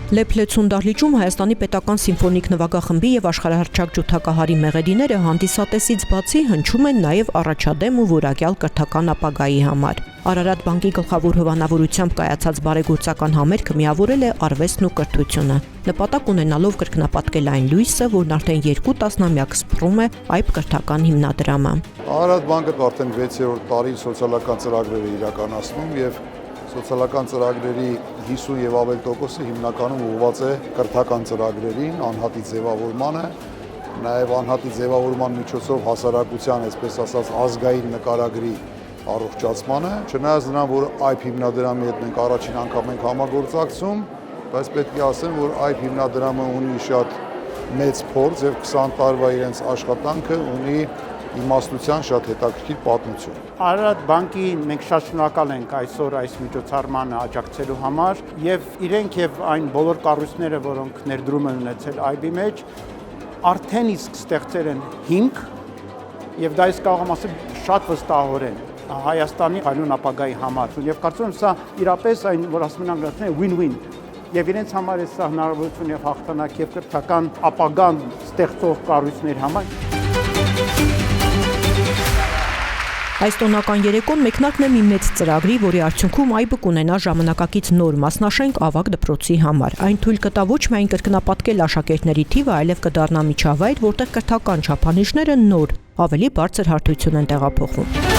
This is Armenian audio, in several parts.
Լեփլեցուն դահլիճում Հայաստանի պետական սիմֆոնիկ նվագախմբի եւ աշխարհահռչակ ջութակահարի մեղեդիները հանդիսատեսից բացի հնչում են նաեւ առաջադեմ ու որակյալ կրթական ապագայի համար։ Արարատ բանկի գլխավոր հովանավորությամբ կայացած բարեգործական համերգը միավորել է արվեստն ու կրթությունը, նպատակ ունենալով կրկնապատկել այն լույսը, որն արդեն 2 տասնամյակ սփռում է այբ կրթական հիմնադրամը։ Արարատ բանկը արդեն 6-րդ տարի սոցիալական ծրագրեր է իրականացնում եւ սոցիալական ծրագրերի 50 եւ ավել տոկոսը հիմնականում ուղղված է կրթական ծրագրերին, անհատի ձևավորմանը, նաեւ անհատի ձևավորման միջոցով հասարակության, այսպես ասած, ազգային նկարագրի առողջացմանը, չնայած նրան, որ այբ հիմնադրամի հետ մենք առաջին անգամ ենք համագործակցում, բայց պետք է ասեմ, որ այբ հիմնադրամը ունի շատ մեծ փորձ եւ 20 տարվա իրենց աշխատանքը ունի իմաստության շատ հետաքրքիր պատմություն։ Արարատ բանկի մենք շատ շնորհակալ ենք այսօր այս միջոցառմանը աջակցելու համար եւ իրենք եւ այն բոլոր կառույցները, որոնք ներդրում են ունեցել այբի մեջ, արդեն իսկ ստեղծել են հիմք եւ դա իսկ կարող եմ ասել շատ վստահորեն Հայաստանի հայրեն ապագայի համար։ Եվ կարծում եմ սա իրապես այն, որ ասում են անգլերեն win-win։ Եվ իրենց համար է սա հնարավորություն եւ հաղթանակ եւ կրթական ապագան ստեղծող կառույցների համար։ Այս տոնական երեկոն մեկնարկն է մի մեծ ծրագրի, որի արդյունքում այբը կունենա ժամանակակից նոր մասնաշենք ավագ դպրոցի համար։ Այն թույլ կտա ոչ միայն կրկնապատկել աշակերտների թիվը, այլև կդառնա միջավայր, որտեղ կրթական չափանիշները նոր, ավելի բարձր հարթություն են տեղափոխվում։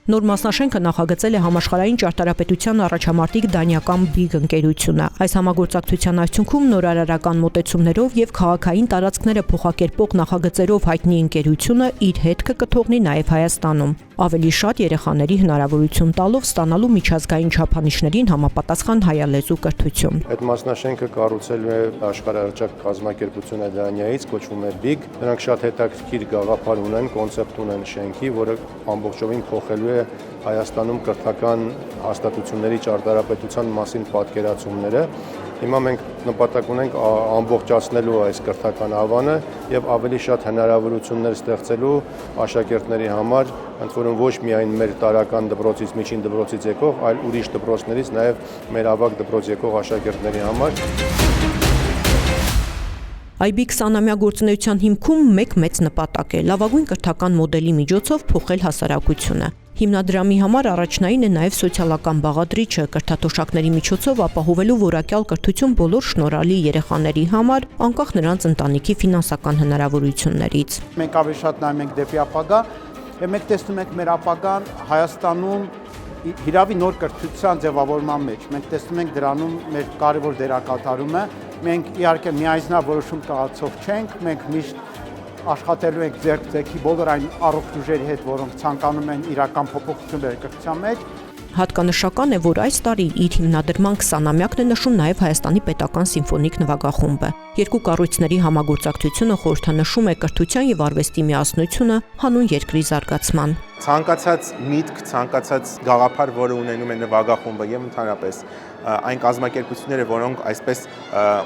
Նոր մասնաշենքը նախագծել է համաշխարհային ճարտարապետության առաջամարտիկ դանիական BIG ընկերությունը։ Այս համագործակցության արդյունքում նորարարական մոտեցումներով եւ քաղաքային տարածքները փոխակերպող նախագծերով հայտնի ընկերությունը իր հետքը կթողնի նաեւ Հայաստանում, ավելի շատ երեխաների հնարավորություն տալով ստանալու միջազգային չափանիշներին համապատասխան հայալեզու կրթություն։ Այդ մասնաշենքը կառուցել է աշխարհահռչակ կազմակերպությունը Դանիայից, կոչվում է BIG։ Նրանք շատ հետաքրքիր գաղափար ունեն, կոնցեպտ ունեն շենքի, որը ամբողջովին փոխելու է Հայաստանում կրթական հաստատությունների ճարտարապետության մասին պատկերացումները։ Հիմա մենք նպատակ ունենք ամբողջացնելու այս կրթական ավանը եւ ավելի շատ հնարավորություններ ստեղծելու աշակերտների համար, ընդ որում ոչ միայն մեր տարական դպրոցից, միջին դպրոցից եկող, այլ ուրիշ դպրոցներից նաեւ մեր ավագ դպրոց եկող աշակերտների համար։ IB 20-ամյա գործունեության հիմքում մեկ մեծ նպատակ է՝ լավագույն կրթական մոդելի միջոցով փոխել հասարակությունը։ Հիմնադրամի համար առաջնային է նաև սոցիալական բաղադրիչը կրթաթոշակների միջոցով ապահովելու որակյալ կրթություն բոլոր շնորհալի երեխաների համար, անկախ նրանց ընտանիքի ֆինանսական հնարավորություններից։ Մենք ավելի շատ նայում ենք դեպի ապագա, եւ մենք տեսնում ենք մեր ապագան Հայաստանում հիրավի նոր կրթության ձևավորման մեջ։ Մենք տեսնում ենք դրանում մեր կարևոր դերակատարումը։ Մենք իհարկե միայնակ որոշում կայացող չենք, մենք միշտ աշխատելու ենք ձեռք-ձեռքի բոլոր այն առողջ ուժերի հետ, որոնք ցանկանում են իրական փոփոխություններ կրթության մեջ։ Հատկանշական է, որ այս տարի իր հիմնադրման 20-ամյակն է նշում նաև Հայաստանի պետական սիմֆոնիկ նվագախումբը։ Երկու կառույցների համագործակցությունը խորհրդանշում է կրթության եւ արվեստի միասնությունը հանուն երկրի զարգացման։ Ցանկացած միտք, ցանկացած գաղափար, որը ունենում է նվագախումբը եւ ընդհանրապես այն կազմակերպությունները, որոնք այսպես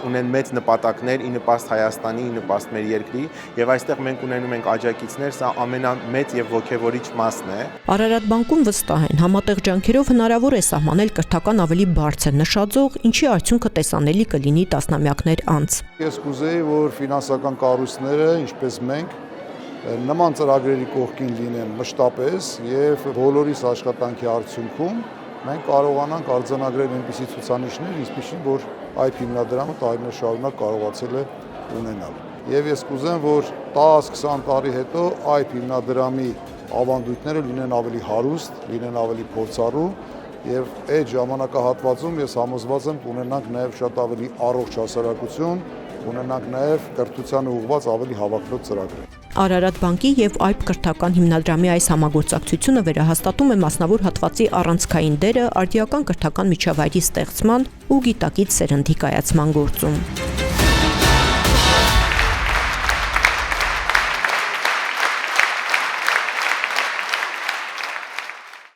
ունեն մեծ նպատակներ ի նպաստ Հայաստանի, ի նպաստ մեր երկրի, եւ այստեղ մենք ունենում ենք աջակիցներ, սա ամենամեծ եւ ոգևորիչ մասն է։ Արարատ բանկում վստահ են, համատեղ ջանքերով հնարավոր է սահմանել կրթական ավելի բարձր նշաձող, ինչի արդյունքը տեսանելի կլինի տասնամյակներ անց։ Ես կուզեի, որ ֆինանսական կառույցները, ինչպես մենք, նման ծրագրերի կողքին լինեն մշտապես եւ բոլորիս աշխատանքի արդյունքում մենք կարողանանք արձանագրել այնպիսի ցուցանիշներ, ինչպիսին որ այդ հիմնադրամը տարիներ շարունակ կարողացել է ունենալ։ Եվ ես կուզեմ, որ 10-20 տարի հետո այդ հիմնադրամի ավանդույթները լինեն ավելի հարուստ, լինեն ավելի փորձառու եւ այդ ժամանակահատվածում ես համոզված եմ ունենանք նաեւ շատ ավելի առողջ հասարակություն, ունենանք նաեւ կրթությանը ուղղված ավելի հավակնոտ ծրագրեր։ Արարատ բանկի եւ այբ կրթական հիմնադրամի այս համագործակցությունը վերահաստատում է մասնավոր հատվածի առանցքային դերը արդիական կրթական միջավայրի ստեղծման ու գիտակից սերնդի կայացման գործում։